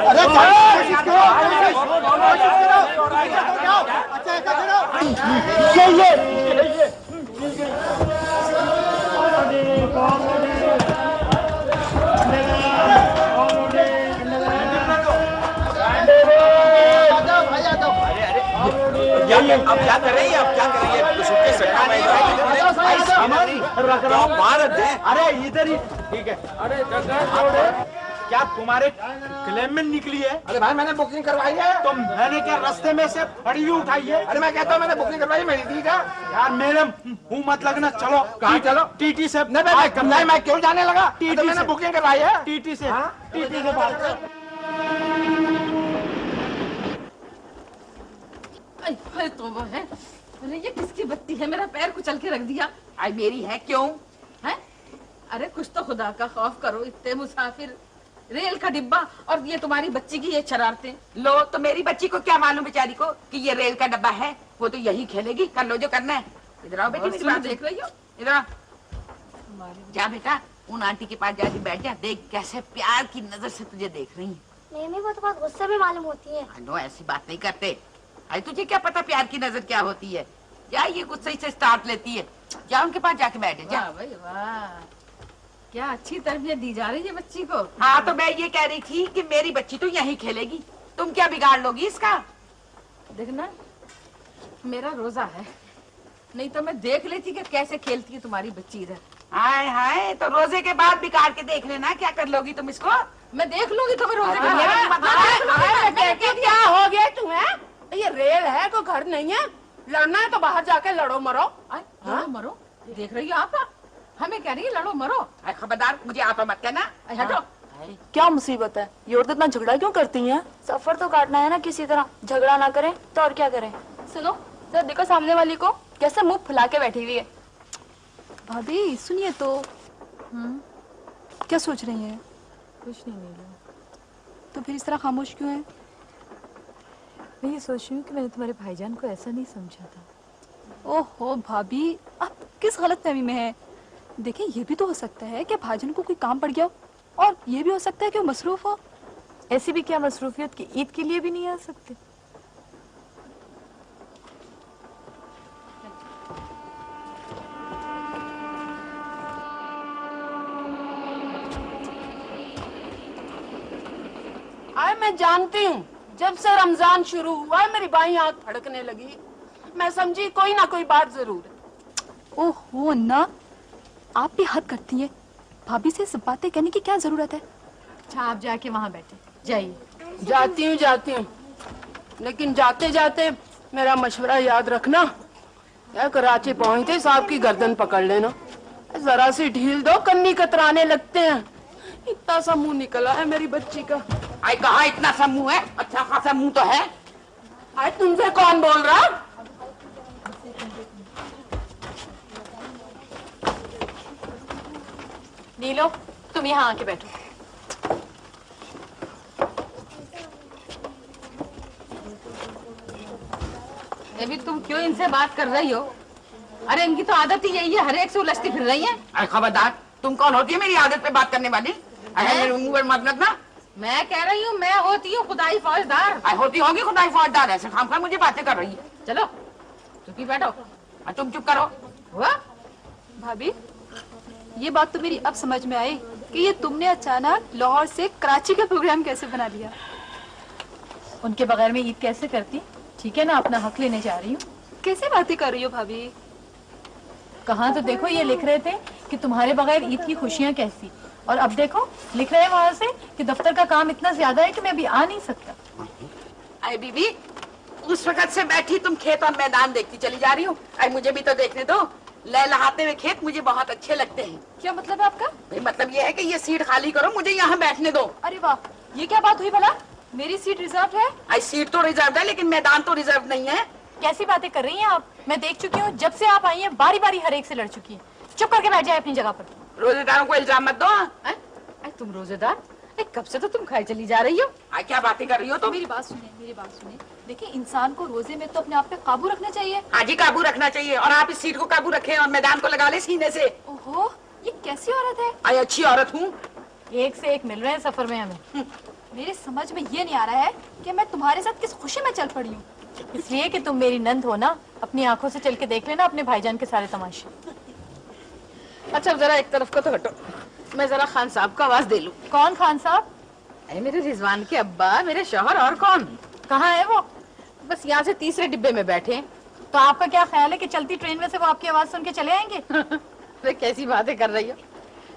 अरे कोशिश करो, अच्छा ऐसा करो। ये अब क्या कर रही है? अब क्या कर रही है? अरे इधर ही ठीक है। अरे क्या तुम्हारे क्लेम में निकली है? अरे भाई मैंने बुकिंग करवाई है। तो मैंने क्या रास्ते में से फड़ी हुई उठाई है? अरे मैं कहता हूँ मैंने बुकिंग करवाई मेरी ठीक है यार मेरे मुंह मत लगना। चलो कहाँ चलो? टीटी से। नहीं मैं क्यों जाने लगा? टीटी तो मैंने से। बुकिंग करवाई है टीटी से। टीटी के पास। तुम है? अरे ये किसकी बत्ती है? मेरा पैर कुचल के रख दिया। आई मेरी है क्यों है? अरे कुछ तो खुदा का खौफ करो। इतने मुसाफिर, रेल का डिब्बा और ये तुम्हारी बच्ची की ये शरारतें। लो तो मेरी बच्ची को क्या मालूम बेचारी को कि ये रेल का डब्बा है। वो तो यही खेलेगी। कर लो जो करना है। इधर आओ बेटी मेरी बात देख रही हो? इधर आ। जा बेटा उन आंटी के पास जाके बैठ जा। देख कैसे प्यार की नजर से तुझे देख रही है। नहीं वो तो बहुत गुस्से में मालूम होती है। नो ऐसी बात नहीं करते। अरे तुझे क्या पता प्यार की नजर क्या होती है? जा ये गुस्से से स्टार्ट लेती है। जा उनके पास जाके बैठे जा। वाह भाई वाह, क्या अच्छी तरबियत दी जा रही है बच्ची को। हाँ तो मैं ये कह रही थी कि मेरी बच्ची तो यहीं खेलेगी। तुम क्या बिगाड़ लोगी इसका? देखना मेरा रोजा है, नहीं तो मैं देख लेती कि कैसे खेलती है तुम्हारी बच्ची इधर। हाय हाय तो रोजे के बाद बिगाड़ के देख लेना क्या कर लोगी तुम इसको। मैं देख लूंगी तुम्हें रोजे के मतलब क्या हो गया तुम्हें? ये रेल है कोई घर नहीं है। लड़ना है तो बाहर जाके लड़ो मरो। लड़ो मरो देख रही हो आप? हमें कह रही है लड़ो मरो। खबरदार मुझे आप मत कहना। हटो। क्या मुसीबत है? ये औरत इतना झगड़ा क्यों करती हैं? सफर तो काटना है ना किसी तरह। झगड़ा ना करें तो और क्या करें। सुनो जरा देखो सामने वाली को कैसे मुंह फुला के बैठी हुई है। भाभी सुनिए तो। क्या सोच रही हैं? कुछ नहीं तो फिर इस तरह खामोश क्यों है? मैं ये सोच रही हूँ कि मैंने तुम्हारे भाईजान को ऐसा नहीं समझा था। ओहो भाभी आप किस गलतफहमी में हैं? देखिए ये भी तो हो सकता है कि भाईजान को कोई काम पड़ गया हो और ये भी हो सकता है कि वो मसरूफ हो। ऐसी भी क्या मसरूफियत की ईद के लिए भी नहीं आ सकते? आए मैं जानती हूँ जब से रमजान शुरू हुआ है मेरी बाईं आंख फड़कने लगी। मैं समझी कोई ना कोई बात जरूर है। ओहो ना आप भी हद करती हैं। भाभी से सब बातें कहने की क्या जरूरत है? अच्छा आप जाके वहाँ बैठे जाइए। जाती हूँ लेकिन जाते जाते मेरा मशवरा याद रखना। या कराची पहुंचते साहब की गर्दन पकड़ लेना। जरा सी ढील दो कन्नी कतराने लगते हैं। इतना सा मुंह निकला है मेरी बच्ची का। आई कहा इतना सा मुंह है? अच्छा खासा मुंह तो है। आज तुमसे कौन बोल रहा? नीलो तुम यहाँ आके बैठो। अभी तुम क्यों इनसे बात कर रही हो? अरे इनकी तो आदत ही यही है, हर एक से उलझती फिर रही है। अरे खबरदार तुम कौन होती है मेरी आदत पे बात करने वाली? मेरे मुंह पर मत लगना। मैं कह रही हूँ मैं होती हूँ खुदाई फौजदार। होती होगी खुदाई फौजदार। ऐसे खामखा मुझे बातें कर रही है। चलो चुपी बैठो। तुम चुप करो। हुआ? भाभी ये बात तो मेरी अब समझ में आई कि ये तुमने अचानक लाहौर से कराची का प्रोग्राम कैसे बना लिया। उनके बगैर में ईद कैसे करती? ठीक है ना, अपना हक लेने जा रही हूँ। कैसे बातें कर रही हो भाभी? कहाँ तो देखो ये लिख रहे थे कि तुम्हारे बगैर ईद की खुशियाँ कैसी, और अब देखो लिख रहे हैं वहाँ से कि दफ्तर का काम इतना ज्यादा है कि मैं अभी आ नहीं सकता। अरे बीबी उस वक्त से बैठी तुम खेत और मैदान देखती चली जा रही हूँ। अरे मुझे भी तो देखने दो। लहलहाते हुए खेत मुझे बहुत अच्छे लगते हैं। क्या मतलब है आपका? भाई मतलब ये है कि ये सीट खाली करो, मुझे यहाँ बैठने दो। अरे वाह ये क्या बात हुई भला? मेरी सीट रिजर्व है। आई सीट तो रिजर्व है लेकिन मैदान तो रिजर्व नहीं है। कैसी बातें कर रही हैं आप? मैं देख चुकी हूँ जब से आप आई हैं बारी बारी हर एक से लड़ चुकी है। चुप करके बैठ जाए अपनी जगह पर। रोजेदारों को इल्जाम मत दो। तुम रोजेदार? कब से तो तुम खाई चली जा रही हो। क्या बातें कर रही हो तुम? मेरी बात सुनिए। देखिए इंसान को रोजे में तो अपने आप पे काबू रखना चाहिए। हाँ जी काबू रखना चाहिए, और आप इस सीट को काबू रखें और मैदान को लगा ले सीने से। ओहो ये कैसी औरत है? आई अच्छी औरत हूँ। एक से एक मिल रहे हैं सफर में हमें। मेरे समझ में ये नहीं आ रहा है कि मैं तुम्हारे साथ किस खुशी में चल पड़ी हूँ। इसलिए कि तुम मेरी नंद हो ना, अपनी आंखों से चल के देख लेना अपने भाईजान के सारे तमाशे। अच्छा जरा एक तरफ को तो हटो, मैं जरा खान साहब को आवाज दे लूं। कौन खान साहब? अरे मेरे रिजवान के अब्बा, मेरे शौहर, और कौन? कहाँ है वो? बस यहाँ से तीसरे डिब्बे में बैठे हैं। तो आपका क्या ख्याल है कि चलती ट्रेन में से वो आपकी आवाज सुन के चले आएंगे? अरे कैसी बातें कर रही हो,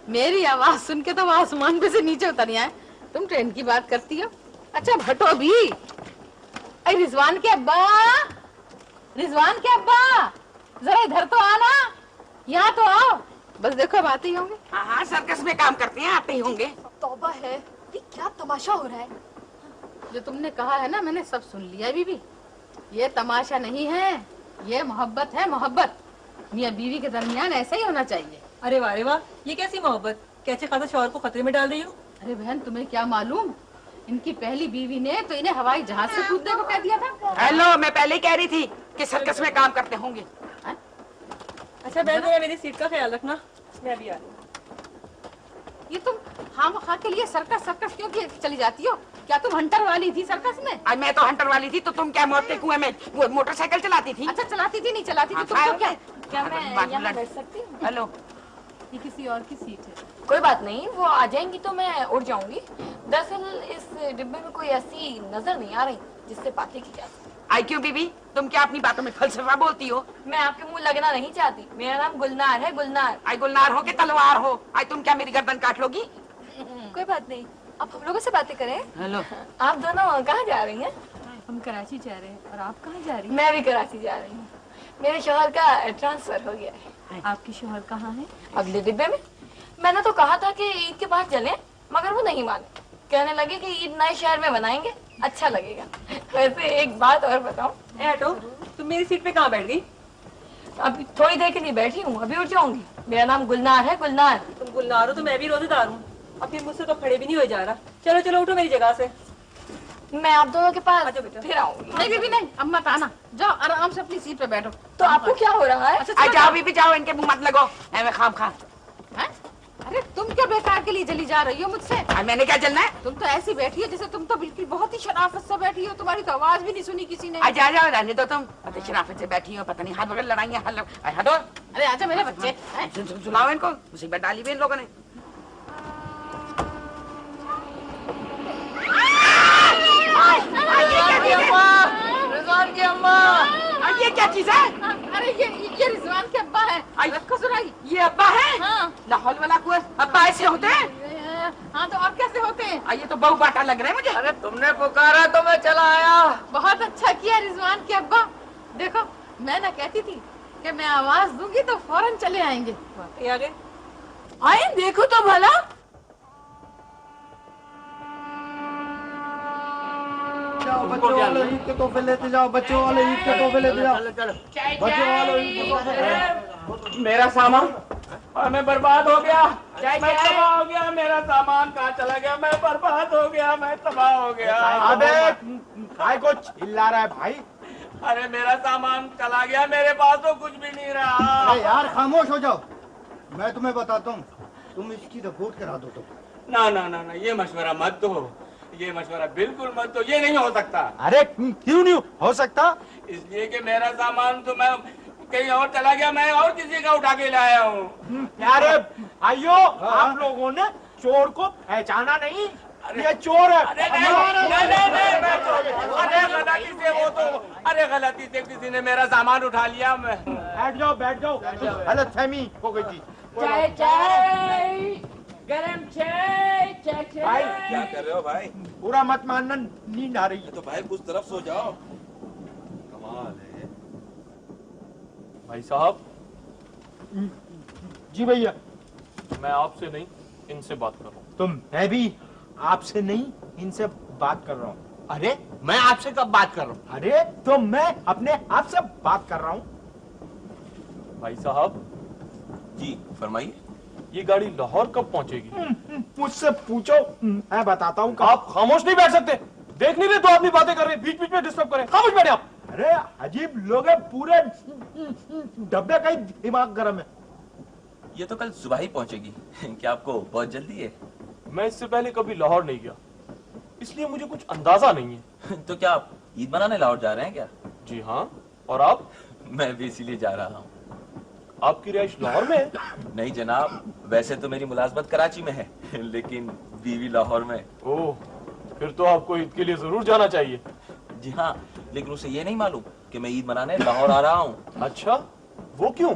मेरी आवाज सुन के तो वो आसमान पे से नीचे उतर आए, तुम ट्रेन की बात करती हो। अच्छा हटो भी। अरे रिजवान के अब्बा, रिजवान के अब्बा, जरा इधर तो आना, यहाँ तो आओ। बस देखो अब आते ही होंगे। हाँ सर्कस में काम करते हैं, आते ही होंगे। तौबा है, ये क्या तमाशा हो रहा है? जो तुमने कहा है ना मैंने सब सुन लिया बीबी। ये तमाशा नहीं है, ये मोहब्बत है, मोहब्बत। मियाँ बीवी के दरमियान ऐसा ही होना चाहिए। अरे वाह वाह, ये कैसी मोहब्बत? कैसे खासा शौहर को खतरे में डाल रही हो? अरे बहन तुम्हें क्या मालूम, इनकी पहली बीवी ने तो इन्हें हवाई जहाज से कूदने को कह दिया था। हेलो, मैं पहले ही कह रही थी कि सर्कस में काम करते होंगे। अच्छा बहन, मेरी सीट का ख्याल रखना, मैं अभी आ रही हूँ। ये तुम खामखा के लिए सर्कस सर्कस क्यों चली जाती हो? क्या तुम हंटर वाली थी सर्कस में? आज मैं तो हंटर वाली थी, तो तुम क्या मौत के कुएं में वो मोटरसाइकिल चलाती थी? अच्छा चलाती थी, नहीं चलाती थी, तुम हाँ, तो क्या? क्या मैं यहाँ बैठ सकती हूँ? हेलो, ये किसी और की सीट है। कोई बात नहीं, वो आ जाएंगी तो मैं उड़ जाऊंगी। दरअसल इस डिब्बे में कोई ऐसी नजर नहीं आ रही जिससे बातें की जा सके। आई क्यों बीबी, तुम क्या अपनी बातों में फलसफा बोलती हो? मैं आपके मुंह लगना नहीं चाहती। मेरा नाम गुलनार है, गुलनार। आई गुलनार हो के तलवार हो, आई तुम क्या मेरी गर्दन काट लोगी? कोई बात नहीं, आप हम लोगों से बातें करें। हेलो, आप दोनों कहाँ जा रही हैं? हम कराची जा रहे हैं, और आप कहाँ जा रही हैं? मैं भी कराची जा रही हूँ। मेरे शौहर का ट्रांसफर हो गया है। आपके शौहर कहाँ है? अगले डिब्बे में। मैंने तो कहा था कि ईद के बाद चलें, मगर वो नहीं माने। कहने लगे कि ईद नए शहर में बनाएंगे, अच्छा लगेगा। वैसे एक बात और बताऊं? हटो, तुम मेरी सीट पे कहाँ बैठ गई? अभी थोड़ी देर के लिए बैठी हूँ, अभी उठ जाऊंगी। मेरा नाम गुलनार है, गुलनार। तुम गुलनार हो तो मैं भी रोजेदार हूँ। अब फिर मुझसे तो खड़े भी नहीं हो जा रहा। चलो चलो उठो मेरी जगह से। मैं आप दोनों के पास अच्छा बेटा। फिर आऊंगी। नहीं बीबी नहीं, अब मत आना, जाओ आराम से अपनी सीट पे बैठो। तो आपको क्या हो रहा है? अच्छा आई चलो जाओ बीबी जाओ, इनके मुंह मत लगो। मैं खाम खा। हैं? अरे तुम क्या बेकार के लिए जली जा रही हो मुझसे? मैंने क्या जलना है? तुम तो ऐसी बैठी हो जैसे तुम तो बिल्कुल बहुत ही शराफत से बैठी हो, तुम्हारी तो आवाज भी नहीं सुनी किसी ने। आज आ जाओ, रहने दो तुम। पता शराफत से बैठी हो, पता नहीं हाथ वगैरह लड़ाइयाँ हटो। अरे आजा मेरे बच्चे। हैं? सुनाओ इनको, मुसीबत डाली हुई इन लोगों ने। रिजवान की अम्मा, ये क्या चीज है? अरे ये रिजवान के अब्बा है। रखो सुनाई। ये अब्बा है? हाँ। लाहौल वाला कुआ अब्बा ऐसे होते हैं? हाँ तो और कैसे होते हैं? ये तो बहु बाटा लग रहा है मुझे। अरे तुमने पुकारा तो मैं चला आया। बहुत अच्छा किया रिजवान के अब्बा। देखो मैं ना कहती थी कि मैं आवाज दूंगी तो फौरन चले आएंगे। ये आगे आए देखो तो भला। बच्चों वाले ईद के तोहफे लेते जाओ, बच्चों वाले ईद के तोहफे लेते जाओ, बच्चों वाले ईद के तोहफे। मेरा सामान, और मैं बर्बाद हो गया, मैं तबाह हो गया। मेरा सामान कहाँ चला गया? मैं बर्बाद हो गया, मैं तबाह हो गया। अबे काय को चिल्ला रहा है भाई? अरे मेरा सामान चला गया, मेरे पास तो कुछ भी नहीं रहा। अरे यार खामोश हो जाओ, मैं तुम्हें बताता हूँ, तुम इसकी रिपोर्ट करा दो। तो ना ना ना ना, ये मशवरा मत दो, ये मशवरा बिल्कुल मत दो, ये नहीं हो सकता। अरे क्यों नहीं हो सकता? इसलिए कि मेरा सामान तो मैं कहीं और चला गया, मैं और किसी का उठा के लाया हूँ। अरे भाइयों, आप लोगों ने चोर को पहचाना नहीं? ये चोर है। अरे नहीं, अरे गलती से वो तो, अरे गलती से किसी ने मेरा सामान उठा लिया। मैं बैठ जाओ, बैठ जाओ। गलतफहमी हो गई थी। चाय चाय, गरम चाय, चाय चाय। भाई क्या कर रहे हो भाई? पूरा मत मानना, नींद आ रही है। तो भाई कुछ तरफ सो जाओ। कमाल है भाई साहब। जी भैया। मैं आपसे नहीं, इनसे बात कर रहा हूँ। तो मैं भी आपसे नहीं, इनसे बात कर रहा हूँ। अरे मैं आपसे कब बात कर रहा हूँ? अरे तो मैं अपने आप से बात कर रहा हूँ। भाई साहब जी, फरमाइए। ये गाड़ी लाहौर कब पहुंचेगी? मुझसे पूछो, मैं बताता हूँ। आप खामोश नहीं बैठ सकते। देख नहीं रहे तो आदमी बातें कर रहे हैं, बीच बीच में डिस्टर्ब करें। खामोश बैठे आप। अरे अजीब लोग हैं, पूरे डब्बे का ही दिमाग गर्म है। ये तो कल सुबह ही पहुंचेगी। क्या आपको बहुत जल्दी है? मैं इससे पहले कभी लाहौर नहीं गया। इसलिए मुझे कुछ अंदाजा नहीं है। तो क्या आप ईद मनाने लाहौर जा रहे हैं क्या? जी हाँ। और आप? मैं भी इसीलिए जा रहा हूँ। आपकी रिहाइश लाहौर में है? नहीं जनाब, वैसे तो मेरी मुलाजमत कराची में है, लेकिन बीवी लाहौर में। ओह, फिर तो आपको ईद के लिए जरूर जाना चाहिए। जी हाँ, लेकिन उसे ये नहीं मालूम कि मैं ईद मनाने लाहौर आ रहा हूँ। अच्छा, वो क्यों?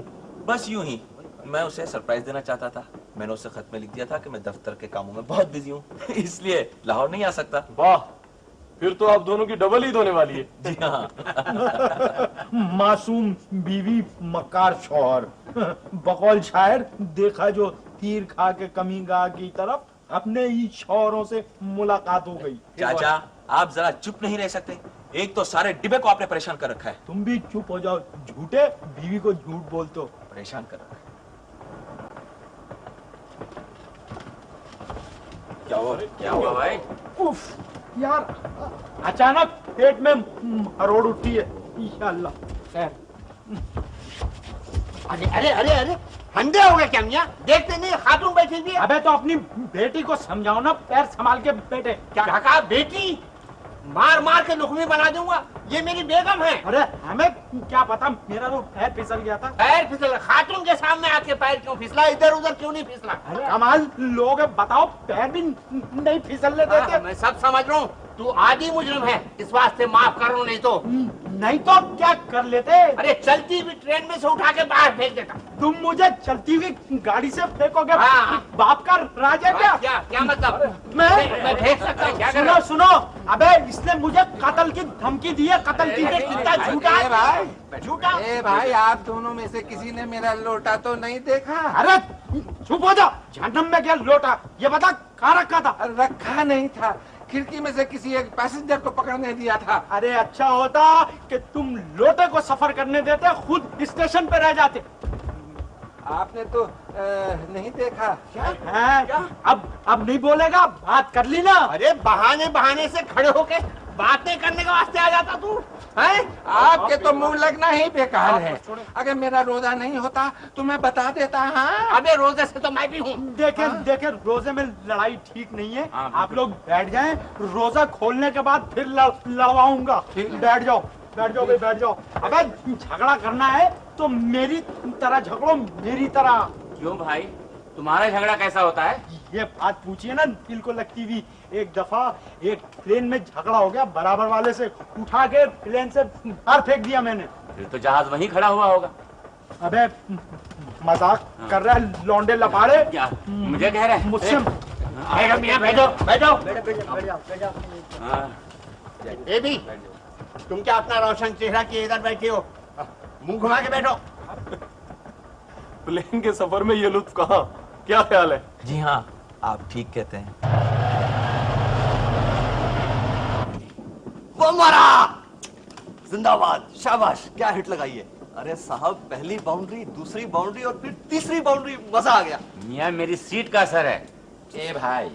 बस यूं ही, मैं उसे सरप्राइज देना चाहता था। मैंने उसे खत में लिख दिया था कि मैं दफ्तर के कामों में बहुत बिजी हूँ, इसलिए लाहौर नहीं आ सकता। वाह, फिर तो आप दोनों की डबल ईद होने वाली है। जी हाँ। मासूम बीवी मक्कार शौहर, बकौल शायर देखा जो तीर खा के कमीगा की तरफ अपने ही शौहरों से मुलाकात हो गई। चाचा, आप जरा चुप नहीं रह सकते? एक तो सारे डिब्बे को आपने परेशान कर रखा है। तुम भी चुप हो जाओ, झूठे बीवी को झूठ बोलते हो। परेशान कर रखा है। क्या हुआ भाई? उफ, यार अचानक पेट में हरोड़ उठी है। इंशाअल्लाह खैर। अरे अरे अरे अरे, अंधे हो गए क्या मियां? देखते नहीं खातून बैठी हुई है। अबे तो अपनी बेटी को समझाओ ना, पैर संभाल के बैठे। क्या कहा? बेटी मार मार के लुकमी बना दूंगा। ये मेरी बेगम है। अरे हमें क्या पता, मेरा तो पैर फिसल गया था। पैर फिसल? खातून के सामने आके पैर क्यों फिसला? इधर उधर क्यों नहीं फिसला? अरे कमाल लोग है, बताओ पैर भी नहीं फिसलने देते। मैं सब समझ रहा हूँ, तू आदि मुजरिम है, इस वास्ते माफ करो, नहीं तो क्या कर लेते? अरे चलती हुई ट्रेन में से उठा के बाहर फेंक देता। तुम मुझे चलती हुई गाड़ी से फेंकोगे? हाँ। बाप का राज है क्या? क्या मतलब? मैं फेंक सकता हूँ? क्या सुनो सुनो, अबे इसने मुझे कत्ल की धमकी दी है। कत्ल की कितना झूठा है भाई, झूठा। ए भाई, आप दोनों में से किसी ने मेरा लोटा तो नहीं देखा? अरे चुप हो जा, जहन्नम में क्या लोटा? ये बता कहाँ रखा था? रखा नहीं था, खिड़की में से किसी एक पैसेंजर को पकड़ने दिया था। अरे अच्छा होता कि तुम लोटे को सफर करने देते, खुद स्टेशन पे रह जाते। आपने तो नहीं देखा। क्या है? क्या? अब नहीं बोलेगा? बात कर ली ना। अरे बहाने बहाने से खड़े होके बातें करने के वास्ते आ जाता तू है? आपके तो मुंह लगना ही बेकार है। अगर मेरा रोजा नहीं होता तो मैं बता देता। हाँ, अबे रोजे से तो मैं भी हूँ। देखे रोजे में लड़ाई ठीक नहीं है। आप लोग बैठ जाएं, रोजा खोलने के बाद फिर लड़वाऊंगा। बैठ जाओ बैठ जाओ बैठ जाओ। अबे झगड़ा करना है तो मेरी तरह झगड़ो, मेरी तरह। क्यों भाई, तुम्हारा झगड़ा कैसा होता है? ये बात पूछिए ना दिल को लगती हुई। एक दफा एक प्लेन में झगड़ा हो गया, बराबर वाले से उठा के प्लेन से बाहर फेंक दिया मैंने। फिर तो जहाज वहीं खड़ा हुआ होगा। अबे मजाक कर रहा है लौंडे लपाड़े? क्या मुझे कह रहे हैं? मुझसे बैठो मियां, बैठो बैठो। ए भी, तुम क्या अपना रोशन चेहरा किए इधर बैठे हो? मुंह घुमा के बैठो। प्लेन के सफर में ये लुत्फ कहाँ? क्या ख्याल है? जी हाँ, आप ठीक कहते हैं। वो मारा, जिंदाबाद, शाबाश, क्या हिट लगाई है। अरे साहब, पहली बाउंड्री, दूसरी बाउंड्री और फिर तीसरी बाउंड्री, मजा आ गया। मियां मेरी सीट का असर है। ए भाई,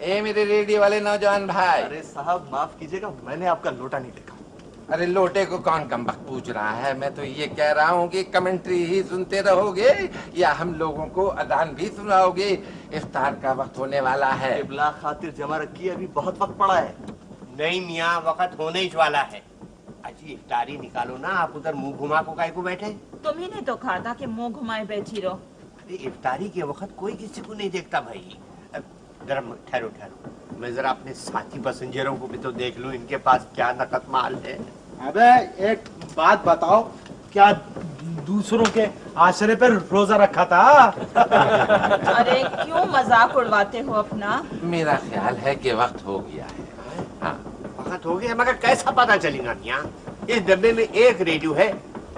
ए मेरे रेडियो वाले नौजवान भाई। अरे साहब माफ कीजिएगा, मैंने आपका लोटा नहीं देखा। अरे लोटे को कौन कमबख्त पूछ रहा है? मैं तो ये कह रहा हूँ कि कमेंट्री ही सुनते रहोगे या हम लोगों को अजान भी सुनाओगे? इफ्तार का वक्त होने वाला है। किबला खातिर जमा रखी, अभी बहुत वक्त पड़ा है। नहीं मियां, वक्त होने ही वाला है। अजी इफ्तारी निकालो ना, आप उधर मुंह घुमा को काहे को बैठे? तुम्ही ने तो कहा था कि मुंह घुमाए बैठी रहो। अरे इफ्तारी के वक्त कोई किसी को नहीं देखता भाई। जरा ठहरो ठहरो, मैं जरा अपने साथी पैसेंजरों को भी तो देख लूं, इनके पास क्या नकद माल है। अबे एक बात बताओ, क्या दूसरों के आश्रय पर रोजा रखा था? अरे क्यों मजाक उड़वाते हो अपना? मेरा ख्याल है कि वक्त हो गया है। हाँ, वक्त हो गया, मगर कैसा पता चलेगा मियां? इस डब्बे में एक रेडियो है,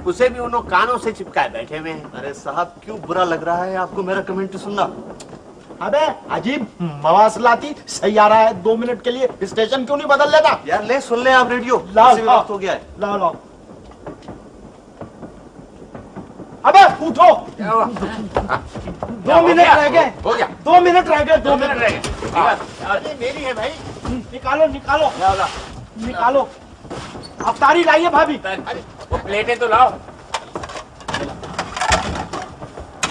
उसे भी उन्होंने कानों से चिपकाए बैठे हुए हैं। अरे साहब, क्यों बुरा लग रहा है आपको मेरा कमेंट सुनना? अबे अजीब मवासलाती सैयारा है, 2 मिनट के लिए स्टेशन क्यों नहीं बदल लेता? यार ले सुन ले आप रेडियो, लाओ वक्त हो गया है। लाओ लाओ। अबे उठो, 2 मिनट रह गए। हो गया, 2 मिनट रह गए, 2 मिनट रह गए। अरे मेरी है भाई, निकालो निकालो निकालो। अफ्तारी लाइए भाभी। अरे वो प्लेटें तो लाओ।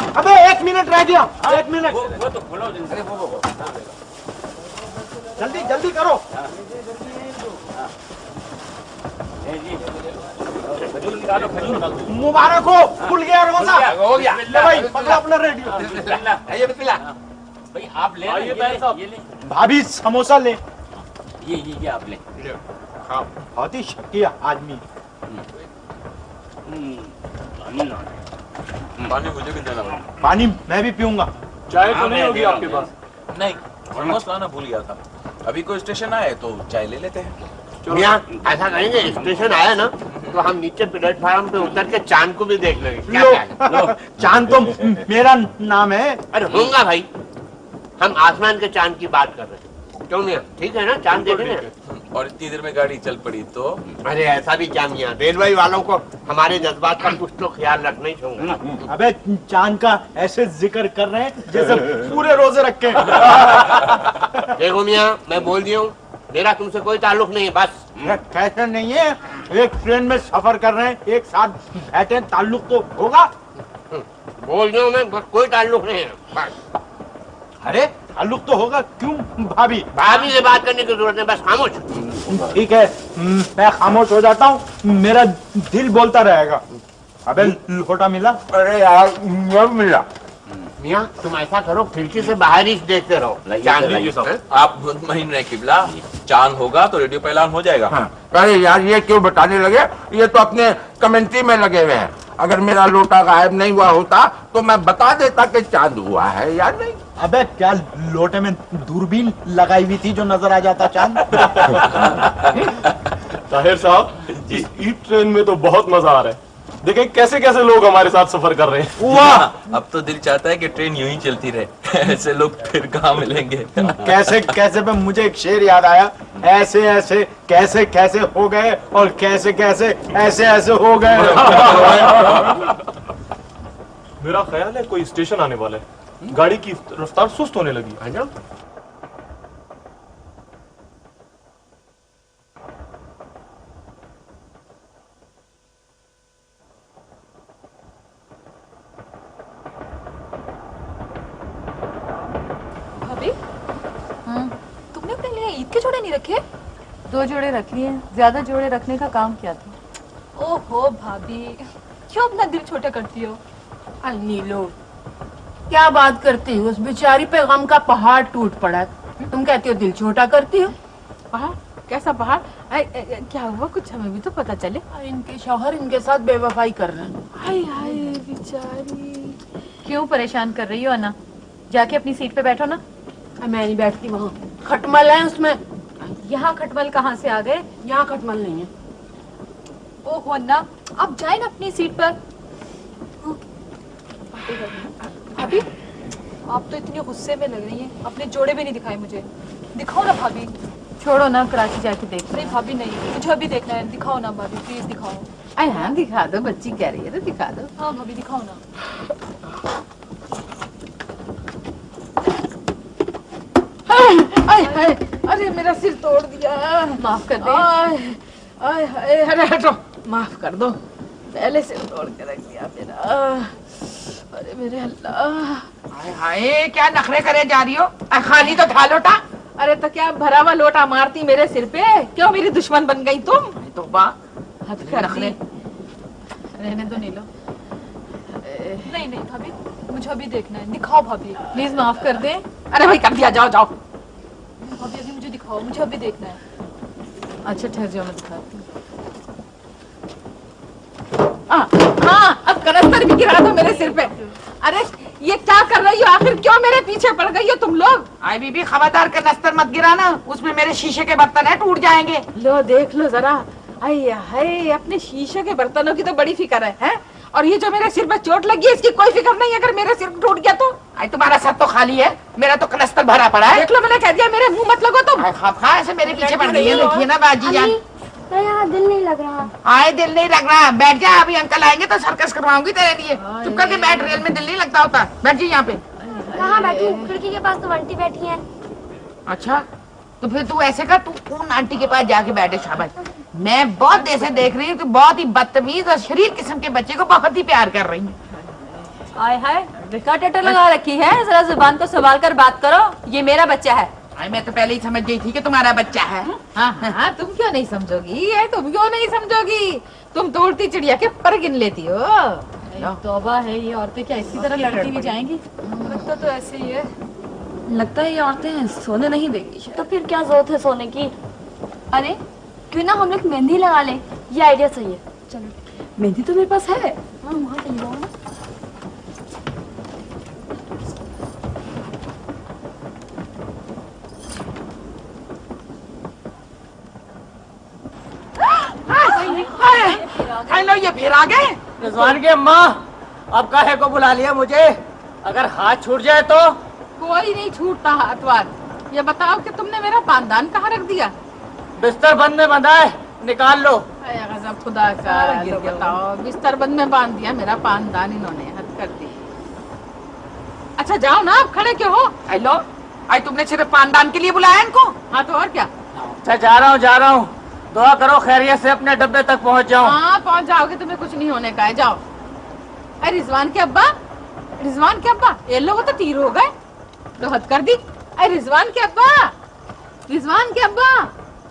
अबे 1 मिनट रह गया, 1 मिनट। वो तो खोलो। अरे वो जल्दी जल्दी करो। मुबारक हो, खुल गया रोजा। हो गया। ले भाई पकड़ो अपना रेडियो। आइए बिस्मिल्लाह। भाई आप ले ये ले। भाभी समोसा ले। ये आप ले। हाँ बहुत ही शकीया आदमी। पानी मुझे भी देना भाई। पानी मैं भी पीऊंगा। चाय तो नहीं होगी आपके पास? नहीं, ऑलमोस्ट लाना भूल गया था। अभी कोई स्टेशन आए तो चाय ले लेते हैं। मियां ऐसा करेंगे, स्टेशन आया ना तो हम नीचे प्लेटफार्म पे उतर के चांद को भी देख लेंगे। क्या ख्याल है? चांद तो मेरा नाम है। अरे होगा भाई, हम आसमान के चांद की बात कर रहे हैं। क्यों मियां, ठीक है ना, चांद देखेंगे। और इतनी देर में गाड़ी चल पड़ी तो? अरे ऐसा भी क्या मियां, रेलवे वालों को हमारे जज्बात का कुछ तो ख्याल रखना ही चाहिए। अबे चांद का ऐसे जिक्र कर रहे हैं जैसे पूरे रोजे रखे। देखो मियां, मैं बोल दिया हूँ, मेरा तुमसे कोई ताल्लुक नहीं है। बस कैसे नहीं है, एक ट्रेन में सफर कर रहे हैं, एक साथ बैठे, ताल्लुक तो होगा। बोल दिया हूँ मैं, बस कोई ताल्लुक नहीं है। बस अरे ताल्लुक तो होगा। क्यों भाभी? भाभी से बात करने की जरूरत नहीं, बस खामोश। ठीक है मैं खामोश हो जाता हूँ, मेरा दिल बोलता रहेगा। अबे लोटा मिला? अरे यार अब मिला। मियां तुम ऐसा करो, खिड़की से बाहर ही देखते रहो। चांद आप मुतमईन रहे किबला, चांद होगा तो रेडियो पे ऐलान हो जाएगा। हाँ। अरे यार ये क्यों बताने लगे, ये तो अपने कमेंट्री में लगे हुए हैं। अगर मेरा लोटा गायब नहीं हुआ होता तो मैं बता देता कि चांद हुआ है या नहीं। अबे क्या लोटे में दूरबीन लगाई हुई थी जो नजर आ जाता चांद? ताहिर साहब, इस ईट ट्रेन में तो बहुत मजा आ रहा है। देखें कैसे कैसे लोग हमारे साथ सफर कर रहे हैं। वाह, अब तो दिल चाहता है कि ट्रेन यूं ही चलती रहे। ऐसे लोग फिर कहाँ मिलेंगे। कैसे कैसे पे मुझे एक शेर याद आया, ऐसे ऐसे कैसे कैसे हो गए और कैसे कैसे ऐसे ऐसे हो गए। मेरा ख्याल है कोई स्टेशन आने वाला है। गाड़ी की रफ्तार सुस्त होने लगी है। तुमने अपने लिए ईद के जोड़े नहीं रखे? 2 जोड़े रख लिए, ज्यादा जोड़े रखने का काम क्या था? ओहो भाभी, क्यों अपना दिल छोटा करती हो? नीलो क्या बात करती हो, उस बेचारी पे गम का पहाड़ टूट पड़ा, तुम कहती हो दिल छोटा करती हो। पहाड़? कैसा पहाड़? क्या हुआ, कुछ हमें भी तो पता चले। इनके शौहर इनके साथ बेवफाई कर रहे हैं। हाय हाय बेचारी। क्यों परेशान कर रही हो अन्ना? जाके अपनी सीट पे बैठो ना। मैं नहीं बैठती, वहाँ खटमल है उसमें। यहाँ खटमल कहाँ से आ गए? यहाँ खटमल नहीं है। ओहो अन्ना, आप जाए ना अपनी सीट पर। भाभी आप तो इतनी गुस्से में लग रही हैं, अपने जोड़े भी नहीं दिखाए मुझे। दिखाओ ना भाभी। छोड़ो ना, कराची जाके देख। नहीं भाभी नहीं, मुझे अभी देखना है। दिखाओ ना भाभी, प्लीज दिखाओ। अरे हाँ दिखा दो, बच्ची कह रही है तो दिखा दो। हाँ भाभी दिखाओ ना। अरे मेरा सिर तोड़ दिया, माफ कर दे। अरे हटो, माफ कर दो, पहले सिर तोड़ के रख दिया मेरा। अरे मेरे अल्लाह। हाय हाय, क्या नखरे करे जा रही हो? खाली तो था लोटा। अरे तो क्या भरा हुआ लोटा मारती मेरे सिर पे? क्यों मेरी दुश्मन बन गई तुम? तो बा हद कर दी। रहने दो नीलो। नहीं नहीं भाभी, मुझे अभी देखना है। दिखाओ भाभी, प्लीज माफ कर दे। अरे भाई कर दिया, जाओ जाओ। भाभी अभी मुझे दिखाओ, मुझे अभी देखना है। अच्छा ठहर जाओ, मैं दिखाती हूँ। हाँ, अब कनस्तर भी गिरा दो मेरे सिर पे। अरे ये क्या कर रही हो आखिर, क्यों मेरे पीछे पड़ गई हो तुम लोग? आई बीबी खबरदार, कनस्तर मत गिराना, उसमें मेरे शीशे के बर्तन है, टूट जाएंगे। लो देख लो जरा। हाय हाय, अपने शीशे के बर्तनों की तो बड़ी फिक्र है, हैं? और ये जो मेरे सिर पे चोट लगी है इसकी कोई फिक्र नहीं। अगर मेरे सिर टूट गया तो? आई तुम्हारा सर तो खाली है, मेरा तो कनस्तर भरा पड़ा है। देख लो, मैंने कह दिया, मेरे मुंह मत लगो तुम। ऐसे मेरे पीछे पड़ गई है, देखिए ना बाजी जान। तो यहाँ दिल नहीं लग रहा। आए दिल नहीं लग रहा, बैठ जा, अभी अंकल आएंगे तो सर्कस करवाऊंगी तेरे लिए। चुप करके बैठ, रेल में दिल नहीं लगता होता। बैठ जी यहाँ पे। कहाँ बैठी? खिड़की के पास तो आंटी बैठी है। अच्छा तो फिर तू ऐसे कर, तू उन आंटी के पास जाके बैठे। शाबाश, मैं बहुत देर से देख रही हूँ, तू बहुत ही बदतमीज और शरीर किस्म के बच्चे को बहुत ही प्यार कर रही है। हाय हाय, क्या टेटर लगा रखी है? जरा जुबान को संभाल कर बात करो, ये मेरा बच्चा है। मैं तो पहले ही समझ गई थी कि तुम्हारा बच्चा है। हाँ, तुम क्यों नहीं समझोगी? ये तुम क्यों नहीं समझोगी? तुम तो उड़ती चिड़िया के पर गिन लेती हो। तौबा है, ये औरतें क्या इसी तरह लड़ती भी जाएंगी? लगता तो ऐसे ही है। लगता है ये औरतें सोने नहीं देगी। तो फिर क्या जरूरत है सोने की? अरे क्यों ना हम लोग मेहंदी लगा लें, ये आइडिया सही है। चलो मेहंदी तो मेरे पास है। हाँ वहाँ चली जाओ ना। लो ये फिर आ गए। रिजवान की अम्मा, अब काहे को बुला लिया मुझे? अगर हाथ छूट जाए तो? कोई नहीं छूटता हाथ वाथ। ये बताओ कि तुमने मेरा पानदान कहाँ रख दिया? बिस्तर बंद में बंधा है, निकाल लो। गजब खुदा का। तो बताओ, बिस्तर बंद में बांध दिया मेरा पानदान इन्होंने, हद कर दी। अच्छा जाओ ना, आप खड़े क्यों हो? हेलो, आज तुमने सिर्फ पानदान के लिए बुलाया इनको? हाँ तो और क्या? अच्छा जा रहा हूँ। दुआ करो खैरियत से अपने डब्बे तक पहुँच जाऊँ। हाँ पहुँच जाओगे, तुम्हें कुछ नहीं होने का है, जाओ। अरे रिजवान के अब्बा, रिजवान के अब्बा, ये लोग तो तीर हो गए, तो हद कर दी। अरे रिजवान के अब्बा, रिजवान के अब्बा,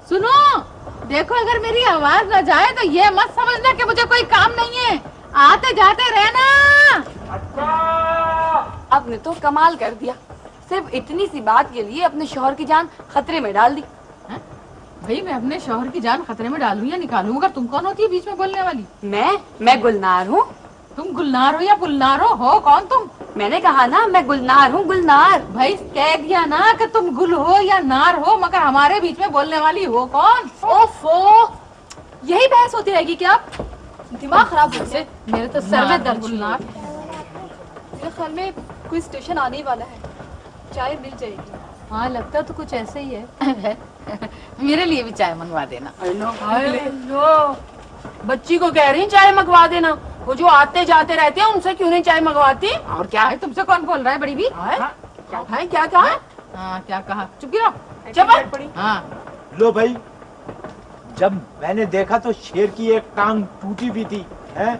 सुनो, देखो अगर मेरी आवाज न जाए तो ये मत समझना कि मुझे कोई काम नहीं है, आते जाते रहना। आपने तो कमाल कर दिया, सिर्फ इतनी सी बात के लिए अपने शौहर की जान खतरे में डाल दी। भाई मैं अपने शौहर की जान खतरे में डालूं या निकालूं, मगर तुम कौन होती है बीच में बोलने वाली? मैं गुलनार हूँ। तुम गुलनार हो या गुलनार हो कौन तुम? मैंने कहा ना मैं गुलनार हूँ, गुलनार। भाई कह दिया ना कि तुम गुल हो या नार हो, मगर हमारे बीच में बोलने वाली हो कौन? ओफो, यही बहस होती रहेगी क्या? दिमाग खराब हो गया। मेरे तो सर में दर्द। गुलनार, मेरे ख्याल में कोई स्टेशन आने ही वाला है, चाय मिल जाएगी। हाँ लगता तो कुछ ऐसे ही है। मेरे लिए भी चाय मंगवा देना। हेलो, बच्ची को कह रही चाय मंगवा देना, वो जो आते जाते रहते हैं उनसे क्यों नहीं चाय मंगवाती? और क्या है, तुमसे कौन बोल रहा है बड़ी भी? क्या है, क्या कहा? हाँ क्या कहा, चुप रहो। चुप। हाँ लो भाई, जब मैंने देखा तो शेर की एक टांग टूटी भी थी, है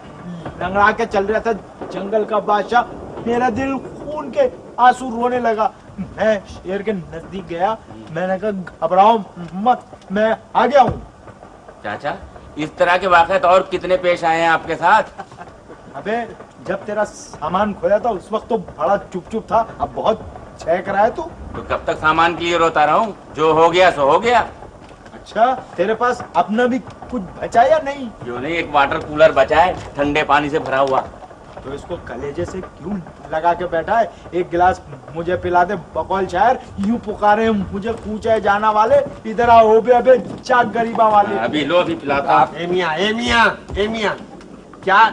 लंगड़ा के चल रहा था जंगल का बादशाह। मेरा दिल खून के आंसू रोने लगा। मैं शेर के नजदीक गया, मैंने कहा घबराओ मत, मैं आ गया हूँ। चाचा, इस तरह के वाक़यात और कितने पेश आए हैं आपके साथ? अबे जब तेरा सामान खोया था उस वक्त तो बड़ा चुप था, अब बहुत छेक रहा है तू। तो कब तक सामान के लिए रोता रहूं? जो हो गया सो हो गया। अच्छा, तेरे पास अपना भी कुछ बचा या नहीं? जो नहीं, एक वाटर कूलर बचा है, ठंडे पानी से भरा हुआ। तो इसको कलेजे से क्यों लगा के बैठा है? एक गिलास मुझे पिला दे बकौल शायर, यूं पुकारे मुझे कूचे जाना वाले, इधर आओ बे अबे चाक गरीबा वाले। अभी लो, अभी पिलाता। मियां, क्या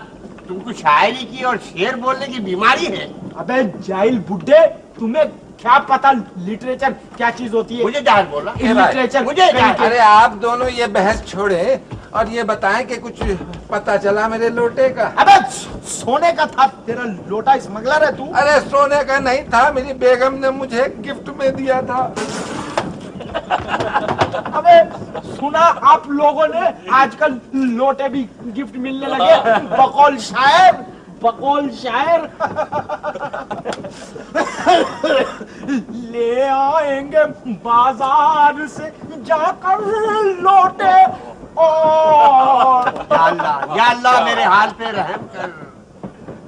तुमको शायरी की और शेर बोलने की बीमारी है? अबे जाहिल बुड्ढे, तुम्हें क्या पता लिटरेचर क्या चीज होती है? मुझे जाहिल बोला लिटरेचर मुझे। अरे आप दोनों ये बहस छोड़े और ये बताएं कि कुछ पता चला मेरे लोटे का? अबे सोने का था तेरा लोटा, स्मगलर है तू? अरे सोने का नहीं था, मेरी बेगम ने मुझे गिफ्ट में दिया था। अबे सुना आप लोगों ने आजकल लोटे भी गिफ्ट मिलने लगे? बकौल शायर, बकौल शायर। ले आएंगे बाजार से जाकर लोटे और या अल्लाह मेरे हाल पे रहम कर।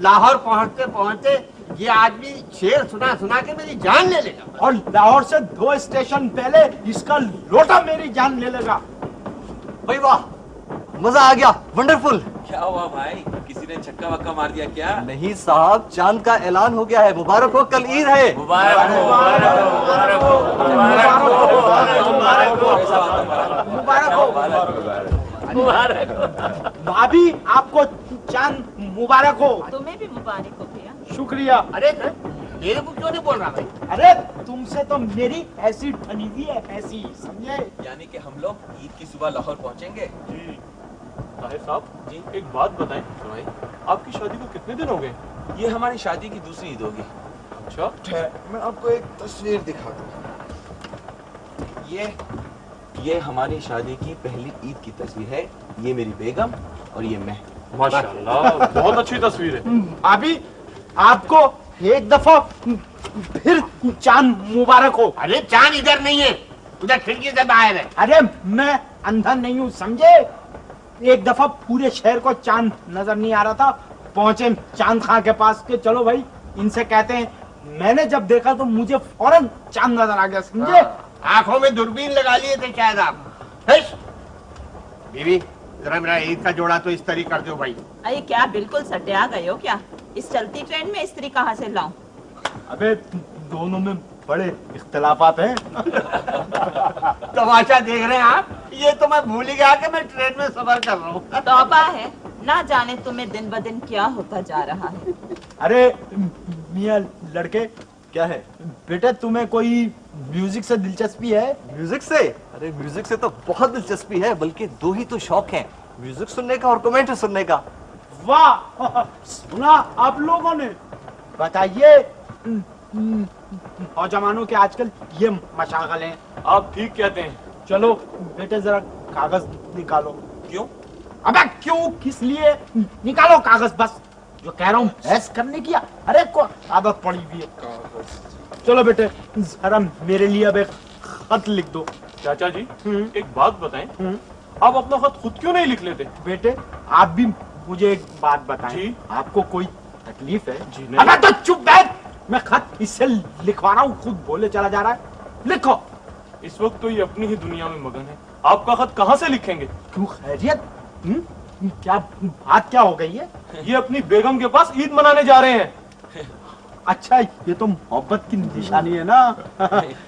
लाहौर पहुंचते पहुंचते ये आदमी शेर सुना सुना के मेरी जान ले लेगा, और लाहौर से 2 स्टेशन पहले इसका लोटा मेरी जान ले लेगा। भाई वाह, मजा आ गया, वंडरफुल। क्या हुआ भाई, किसी ने छक्का वक्का मार दिया क्या? नहीं साहब, चांद का ऐलान हो गया है। मुबारक हो, कल ईद है। मुबारक हो, मुबारक हो, मुबारक हो, मुबारक हो, मुबारक हो, मुबारक हो, मुबारक हो। भाभी आपको चांद मुबारक हो। तुम्हें भी मुबारक हो भैया। शुक्रिया। अरे मेरे को क्यों नहीं बोल रहा भाई? अरे तुमसे तो मेरी ऐसी ठनी हुई है, ऐसी, समझे? यानी कि हम लोग ईद की सुबह लाहौर पहुंचेंगे। ताहिर साहब जी, एक बात बताएं भाई, आपकी शादी को कितने दिन हो गए? ये हमारी शादी की दूसरी ईद होगी। अच्छा, मैं आपको एक तस्वीर दिखाता हूँ। ये हमारी शादी की पहली ईद की तस्वीर है। ये मेरी बेगम और ये मैं। माशाल्लाह, बहुत अच्छी तस्वीर है। अभी आपको एक दफा फिर चांद मुबारक हो। अरे चांद इधर नहीं है, उधर खिड़की से बाहर है। अरे मैं अंधा नहीं हूँ समझे। एक दफा पूरे शहर को चांद नजर नहीं आ रहा था, पहुंचे चांद खां के पास के चलो भाई इनसे कहते हैं, मैंने जब देखा तो मुझे फौरन चांद नजर आ गया समझे। आंखों में दूरबीन लगा लिए थे शायद आप। बीवी जरा मेरा ईद का जोड़ा तो इस्त्री कर दो भाई। अरे क्या बिल्कुल सटिया गए हो क्या? इस चलती ट्रेन में इस्त्री कहाँ से लाऊं? अबे दोनों में बड़े इख्तिलाफात हैं। तमाशा देख रहे हैं आप? ये तो मैं भूल ही गया कि मैं ट्रेन में सफर कर रहा हूँ। तौबा है, ना जाने तुम्हें दिन ब दिन क्या होता जा रहा है। अरे मियाँ लड़के, क्या है बेटे तुम्हें कोई म्यूजिक से दिलचस्पी है? म्यूजिक से? अरे म्यूजिक से तो बहुत दिलचस्पी है, बल्कि दो ही तो शौक हैं, म्यूजिक सुनने का और कमेंट्री सुनने का। वाह, सुना आप लोगों ने? बताइए नौजवानों के आजकल ये मशागल हैं। आप ठीक कहते हैं। चलो बेटे जरा कागज निकालो। क्यों? अबे क्यों किस लिए? निकालो कागज, बस जो कह रहा हूँ बहस करने की अरे को आदत पड़ी हुई है। चलो बेटे जरा मेरे लिए अब एक खत लिख दो। चाचा जी एक बात बताएं, आप अपना खत खुद क्यों नहीं लिख लेते? बेटे आप भी मुझे एक बात बताएं, जी? आपको कोई तकलीफ है? जी नहीं। अबे तो चुप बैठ, मैं खत इससे लिखवा रहा हूँ, खुद बोले चला जा रहा है। लिखो। इस वक्त तो ये अपनी ही दुनिया में मगन है, आपका खत कहाँ से लिखेंगे? क्यों खैरियत? क्या बात क्या हो गई है? ये अपनी बेगम के पास ईद मनाने जा रहे हैं। अच्छा ये तो मोहब्बत की निशानी है ना।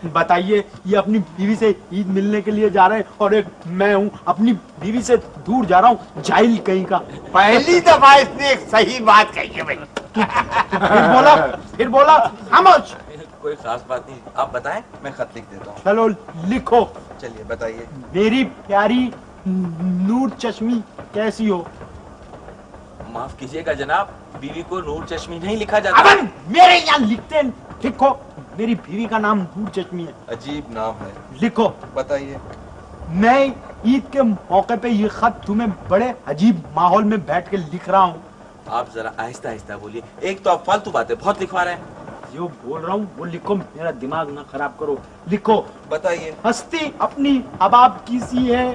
बताइए, ये अपनी बीवी से ईद मिलने के लिए जा रहे हैं और एक मैं हूँ अपनी बीवी से दूर जा रहा हूँ, जाहिल कहीं का। पहली दफा इसने एक सही बात कही है भाई। फिर बोला खामोश। कोई खास बात नहीं, आप बताएं मैं खत लिख देता हूँ। चलो लिखो। चलिए बताइए। मेरी प्यारी नूर चश्मी कैसी हो? माफ कीजिएगा जनाब, बीवी को नूर चश्मी नहीं लिखा जाता। अबे मेरे यहाँ लिखते हैं, लिखो। मेरी बीवी का नाम नूर चश्मी है। अजीब नाम है। लिखो। बताइए। मैं ईद के मौके पे ये खत तुम्हें बड़े अजीब माहौल में बैठ के लिख रहा हूँ। आप जरा आहिस्ता आहिस्ता बोलिए, एक तो आप फालतू बातें बहुत लिखवा रहे हैं। जो बोल रहा हूँ वो लिखो, मेरा दिमाग ना खराब करो। लिखो। बताइए। हस्ती अपनी अबाब की सी है,